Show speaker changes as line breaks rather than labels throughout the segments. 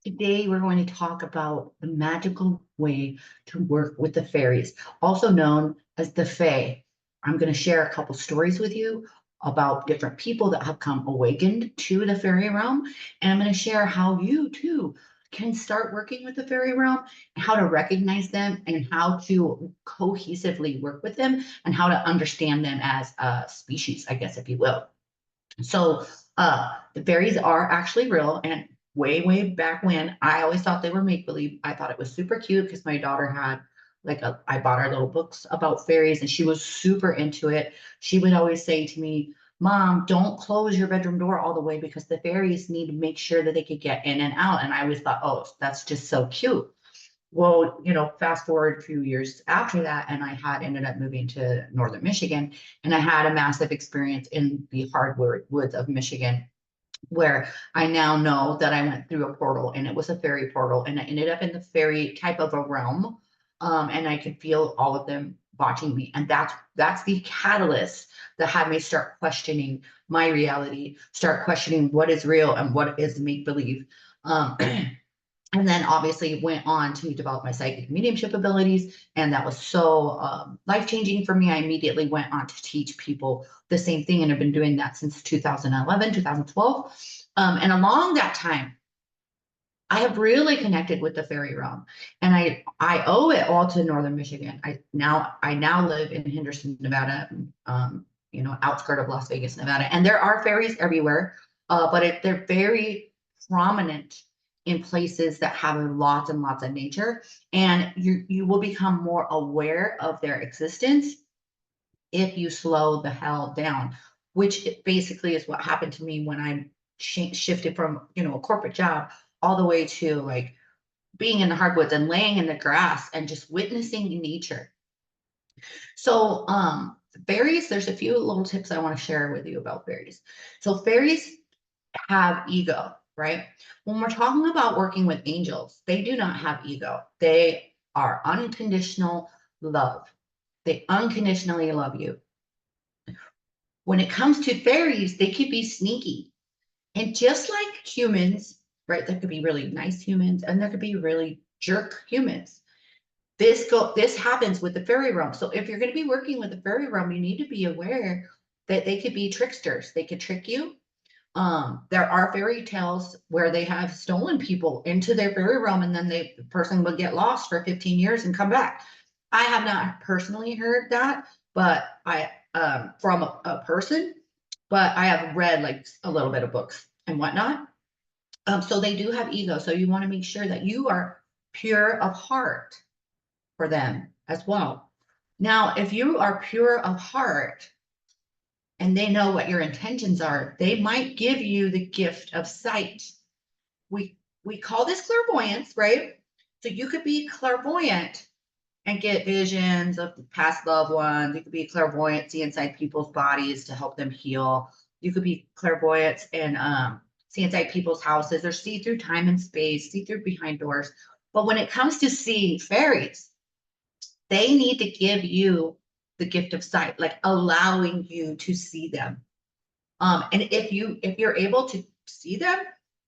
Today, we're going to talk about the magical way to work with the fairies, also known as the Fae. I'm going to share a couple stories with you about different people that have come awakened to the fairy realm. And I'm going to share how you too can start working with the fairy realm, how to recognize them, and how to cohesively work with them, and how to understand them as a species, I guess, if you will. So the fairies are actually real, and way back when, I always thought they were make believe. I thought it was super cute because my daughter had I bought her little books about fairies, and she was super into it. She would always say to me, "Mom, don't close your bedroom door all the way because the fairies need to make sure that they could get in and out." And I always thought, "Oh, that's just so cute." Well, fast forward a few years after that, and I had ended up moving to northern Michigan, and I had a massive experience in the hardwood woods of Michigan, where I now know that I went through a portal, and it was a fairy portal, and I ended up in the fairy type of a realm, and I could feel all of them watching me, and that's the catalyst that had me start questioning my reality, start questioning what is real and what is make believe. Um, and then obviously went on to develop my psychic mediumship abilities, and that was so life changing for me. I immediately went on to teach people the same thing, and I've been doing that since 2011, 2012. And along that time, I have really connected with the fairy realm, and I owe it all to northern Michigan. I now live in Henderson, Nevada, outskirt of Las Vegas, Nevada, and there are fairies everywhere, but they're very prominent in places that have lots and lots of nature, and you will become more aware of their existence if you slow the hell down, which basically is what happened to me when I shifted from a corporate job all the way to like being in the hardwoods and laying in the grass and just witnessing nature. So fairies, there's a few little tips I want to share with you about fairies. So fairies have ego, right? When we're talking about working with angels, they do not have ego. They are unconditional love. They unconditionally love you. When it comes to fairies, they could be sneaky. And just like humans, right? There could be really nice humans and there could be really jerk humans. This happens with the fairy realm. So if you're going to be working with the fairy realm, you need to be aware that they could be tricksters. They could trick you. There are fairy tales where they have stolen people into their fairy realm, and then the person would get lost for 15 years and come back. I have not personally heard that, but I from a person, but I have read like a little bit of books and whatnot. So they do have ego. So you want to make sure that you are pure of heart for them as well. Now, if you are pure of heart and they know what your intentions are, they might give you the gift of sight. We call this clairvoyance, right? So you could be clairvoyant and get visions of past loved ones. You could be clairvoyant, see inside people's bodies to help them heal. You could be clairvoyant and see inside people's houses, or see through time and space, see through behind doors. But when it comes to seeing fairies, they need to give you the gift of sight, like allowing you to see them. And if you're able to see them,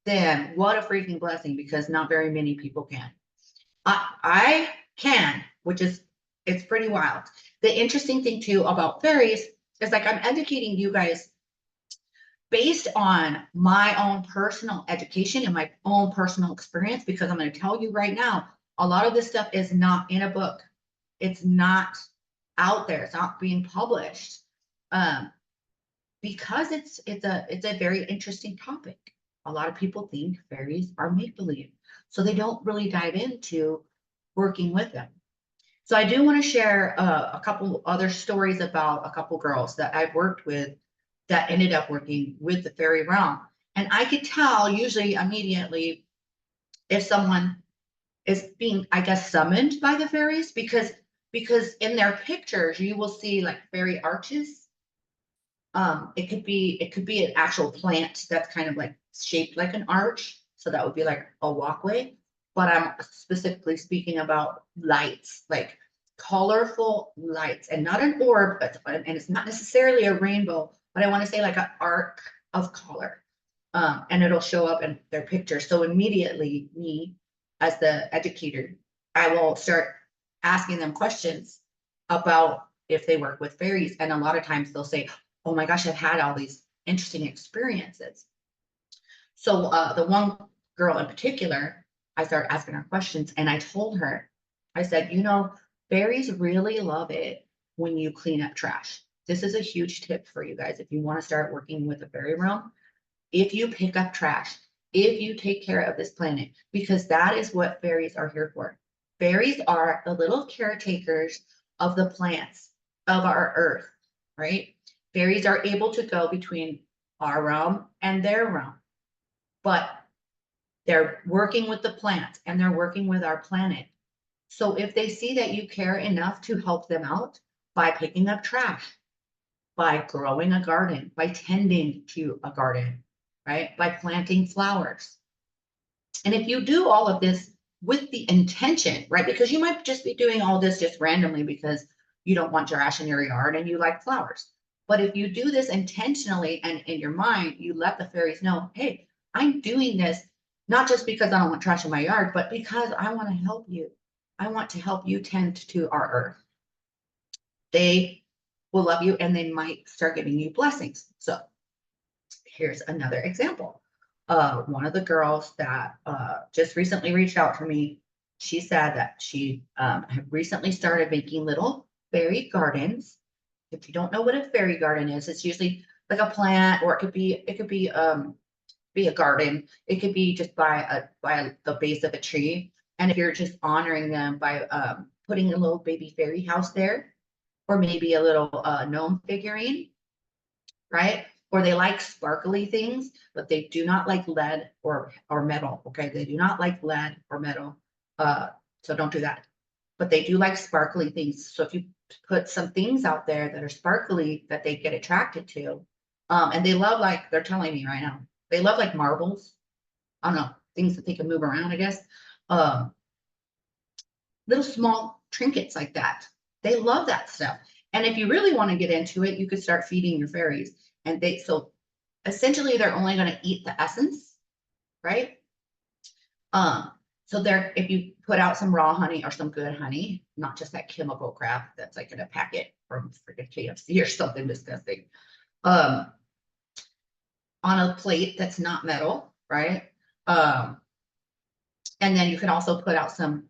then what a freaking blessing, because not very many people can. I can, which is it's pretty wild. The interesting thing too about fairies is like I'm educating you guys based on my own personal education and my own personal experience, because I'm going to tell you right now, a lot of this stuff is not in a book. It's not out there. It's not being published. Because it's a very interesting topic. A lot of people think fairies are make believe, so they don't really dive into working with them. So I do want to share a couple other stories about a couple girls that I've worked with that ended up working with the fairy realm, and I could tell usually immediately if someone is being, I guess, summoned by the fairies, because in their pictures you will see like fairy arches. It could be an actual plant that's kind of like shaped like an arch. So that would be like a walkway. But I'm specifically speaking about lights, like colorful lights, and not an orb, and it's not necessarily a rainbow, but I want to say like an arc of color. And it'll show up in their picture. So immediately me, as the educator, I will start asking them questions about if they work with fairies. And a lot of times they'll say, oh my gosh, I've had all these interesting experiences. So the one girl in particular, I started asking her questions and I told her, I said, you know, fairies really love it when you clean up trash. This is a huge tip for you guys if you want to start working with a fairy realm. If you pick up trash, if you take care of this planet, because that is what fairies are here for. Fairies are the little caretakers of the plants, of our earth, right? Fairies are able to go between our realm and their realm, but they're working with the plants and they're working with our planet. So if they see that you care enough to help them out by picking up trash, by growing a garden, by tending to a garden, right? By planting flowers. And if you do all of this with the intention, right? Because you might just be doing all this just randomly because you don't want trash in your yard and you like flowers. But if you do this intentionally and in your mind, you let the fairies know, hey, I'm doing this not just because I don't want trash in my yard, but because I want to help you. I want to help you tend to our earth. They will love you and they might start giving you blessings. So here's another example. One of the girls that just recently reached out to me, she said that she had recently started making little fairy gardens. If you don't know what a fairy garden is, it's usually like a plant, or it could be a garden. It could be just by the base of a tree. And if you're just honoring them by putting a little baby fairy house there, or maybe a little gnome figurine, right? Or they like sparkly things, but they do not like lead or metal. Okay, they do not like lead or metal. So don't do that. But they do like sparkly things. So if you put some things out there that are sparkly that they get attracted to, and they love, like they're telling me right now, they love like marbles. I don't know, things that they can move around, I guess. Um, little small trinkets like that. They love that stuff. And if you really want to get into it, you could start feeding your fairies. And so essentially they're only going to eat the essence, right? Um, so if you put out some raw honey or some good honey, not just that chemical crap that's like in a packet from freaking KFC or something disgusting, um, on a plate that's not metal, right? Um, and then you can also put out some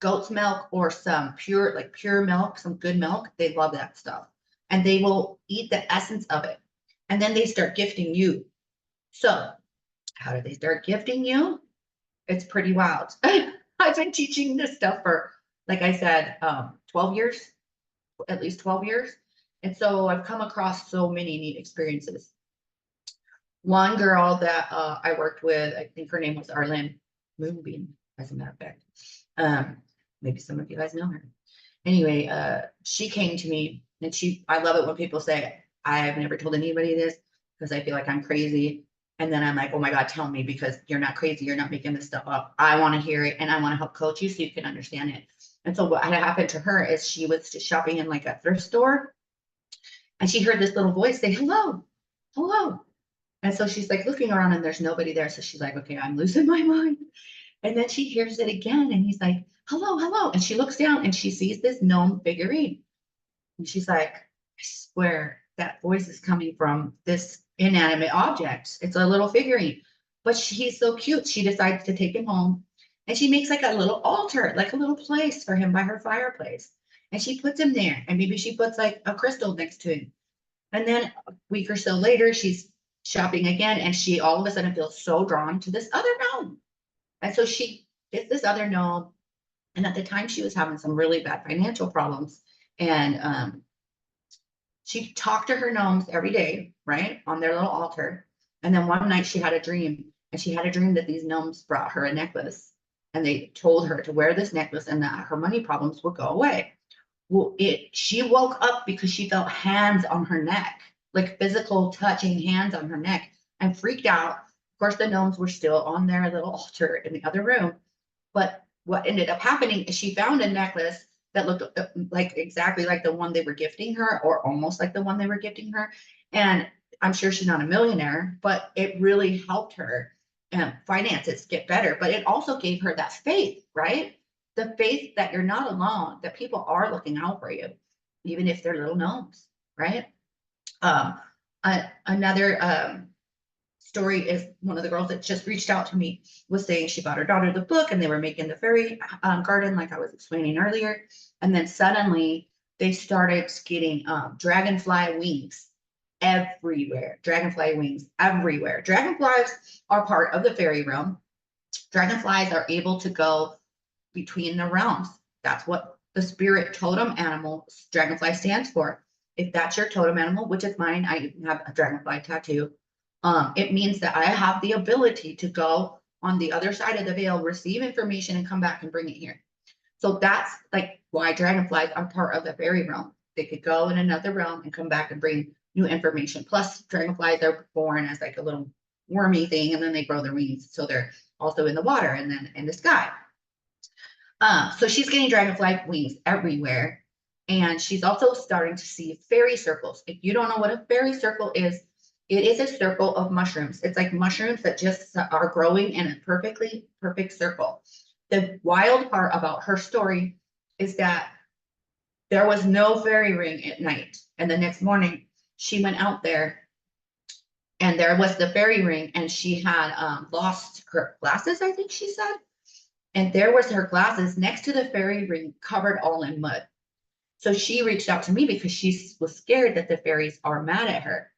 goat's milk or some pure milk, some good milk. They love that stuff. And they will eat the essence of it. And then they start gifting you. So how do they start gifting you? It's pretty wild. I've been teaching this stuff for, like I said, 12 years, at least 12 years. And so I've come across so many neat experiences. One girl that I worked with, I think her name was Arlen Moonbeam, as a matter of fact. Maybe some of you guys know her. Anyway, she came to me and I love it when people say, I've never told anybody this because I feel like I'm crazy. And then I'm like, oh my God, tell me, because you're not crazy. You're not making this stuff up. I want to hear it and I want to help coach you so you can understand it. And so what had happened to her is she was just shopping in like a thrift store and she heard this little voice say, hello, hello. And so she's like looking around and there's nobody there. So she's like, okay, I'm losing my mind. And then she hears it again and he's like, hello, hello. And she looks down and she sees this gnome figurine. And she's like, I swear that voice is coming from this inanimate object. It's a little figurine. But he's so cute. She decides to take him home and she makes like a little altar, like a little place for him by her fireplace. And she puts him there. And maybe she puts like a crystal next to him. And then a week or so later, she's shopping again and she all of a sudden feels so drawn to this other gnome. And so she gets this other gnome. And at the time she was having some really bad financial problems. And she talked to her gnomes every day, right, on their little altar. And then one night she had a dream. And she had a dream that these gnomes brought her a necklace. And they told her to wear this necklace and that her money problems would go away. Well, she woke up because she felt hands on her neck, like physical touching hands on her neck, and freaked out. Of course, the gnomes were still on their little altar in the other room. But what ended up happening is she found a necklace that looked like exactly like the one they were gifting her, or almost like the one they were gifting her. And I'm sure she's not a millionaire, but it really helped her finances get better. But it also gave her that faith, right? The faith that you're not alone, that people are looking out for you, even if they're little gnomes, right? Um, another story is one of the girls that just reached out to me was saying she bought her daughter the book and they were making the fairy garden, like I was explaining earlier. And then suddenly they started getting dragonfly wings everywhere. Dragonfly wings everywhere. Dragonflies are part of the fairy realm. Dragonflies are able to go between the realms. That's what the spirit totem animal dragonfly stands for. If that's your totem animal, which is mine, I have a dragonfly tattoo. It means that I have the ability to go on the other side of the veil, receive information, and come back and bring it here. So that's like why dragonflies are part of the fairy realm. They could go in another realm and come back and bring new information. Plus, dragonflies are born as like a little wormy thing, and then they grow their wings. So they're also in the water and then in the sky. So she's getting dragonfly wings everywhere. And she's also starting to see fairy circles. If you don't know what a fairy circle is, it is a circle of mushrooms. It's like mushrooms that just are growing in a perfect circle. The wild part about her story is that there was no fairy ring at night. And the next morning she went out there and there was the fairy ring, and she had lost her glasses, I think she said. And there was her glasses next to the fairy ring, covered all in mud. So she reached out to me because she was scared that the fairies are mad at her.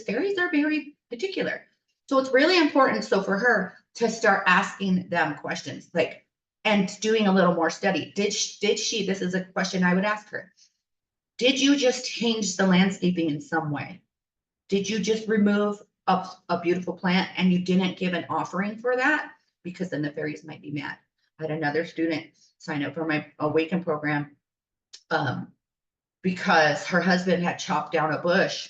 Fairies are very particular. So it's really important. So for her to start asking them questions, like, and doing a little more study. Did she, this is a question I would ask her. Did you just change the landscaping in some way? Did you just remove a beautiful plant and you didn't give an offering for that? Because then the fairies might be mad. I had another student sign up for my AWAKEN program because her husband had chopped down a bush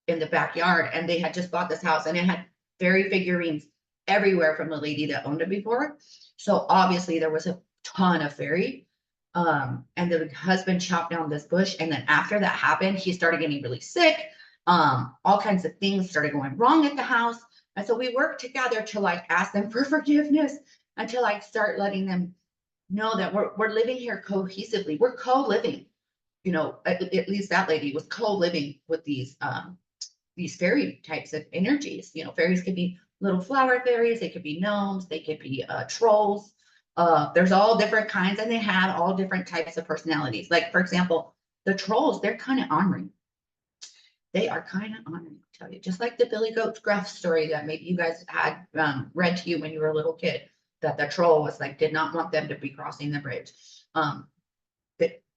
in the backyard, and they had just bought this house, and it had fairy figurines everywhere from the lady that owned it before. So obviously there was a ton of fairy. And the husband chopped down this bush, and then after that happened, he started getting really sick. All kinds of things started going wrong at the house. And so we worked together to like ask them for forgiveness and to like start letting them know that we're living here cohesively. We're co-living. You know, at least that lady was co-living with these fairy types of energies. You know, fairies could be little flower fairies, they could be gnomes, they could be trolls. There's all different kinds, and they have all different types of personalities. Like, for example, the trolls, they're kind of ornery. They are kind of ornery, I'll tell you. Just like the Billy Goat Gruff story that maybe you guys had read to you when you were a little kid, that the troll was like, did not want them to be crossing the bridge.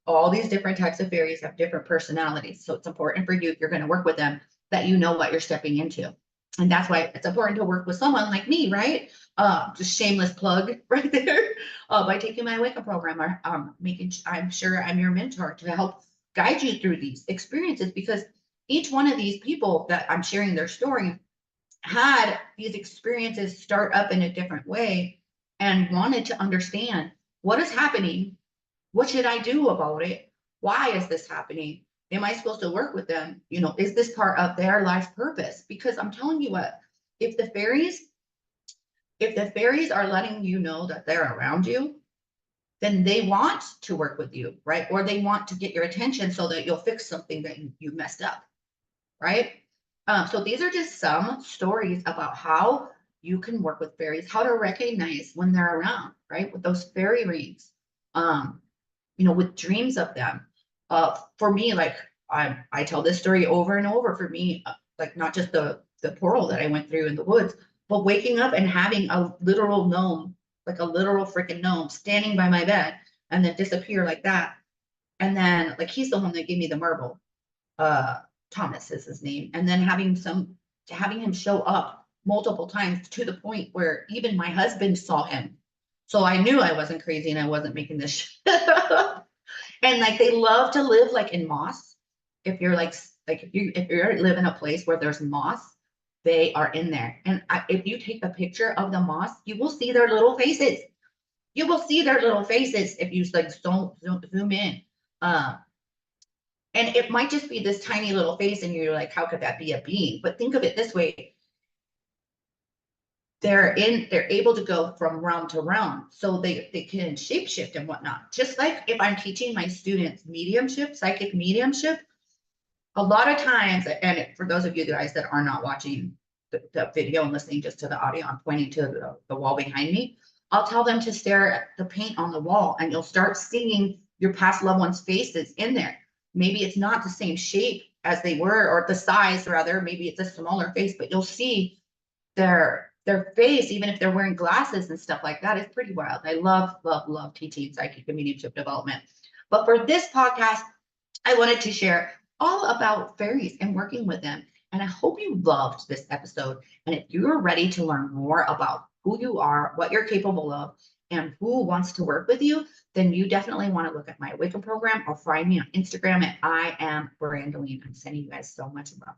All these different types of fairies have different personalities. So it's important for you, if you're going to work with them, that you know what you're stepping into. And that's why it's important to work with someone like me, right? Just shameless plug right there. By taking my AWAKEN program, I'm sure I'm your mentor to help guide you through these experiences, because each one of these people that I'm sharing their story had these experiences start up in a different way and wanted to understand what is happening. What should I do about it? Why is this happening? Am I supposed to work with them? You know, is this part of their life purpose? Because I'm telling you what, if the fairies are letting you know that they're around you, then they want to work with you, right? Or they want to get your attention so that you'll fix something that you messed up, right? So these are just some stories about how you can work with fairies, how to recognize when they're around, right? With those fairy rings. You know, with dreams of them. For me, like I tell this story over and over. For me, like not just the portal that I went through in the woods, but waking up and having a literal gnome, like a literal freaking gnome, standing by my bed and then disappear like that. And then like he's the one that gave me the marble. Thomas is his name. And then having him show up multiple times to the point where even my husband saw him. So I knew I wasn't crazy and I wasn't making this shit. And like they love to live like in moss. If you're if you live in a place where there's moss, they are in there. And if you take a picture of the moss, you will see their little faces. You will see their little faces if you like zoom in. And And it might just be this tiny little face and you're like, how could that be a being? But think of it this way. They're able to go from realm to realm. So they can shapeshift and whatnot. Just like if I'm teaching my students mediumship, psychic mediumship, a lot of times, and for those of you guys that are not watching the video and listening just to the audio, I'm pointing to the wall behind me. I'll tell them to stare at the paint on the wall and you'll start seeing your past loved ones' faces in there. Maybe it's not the same shape as they were, or the size rather, maybe it's a smaller face, but you'll see their face, even if they're wearing glasses and stuff like that. It's pretty wild. I love teaching psychic and mediumship development. But for this podcast, I wanted to share all about fairies and working with them. And I hope you loved this episode. And if you're ready to learn more about who you are, what you're capable of, and who wants to work with you, then you definitely want to look at my AWAKEN program or find me on Instagram at I am Brandaleen. I'm sending you guys so much love.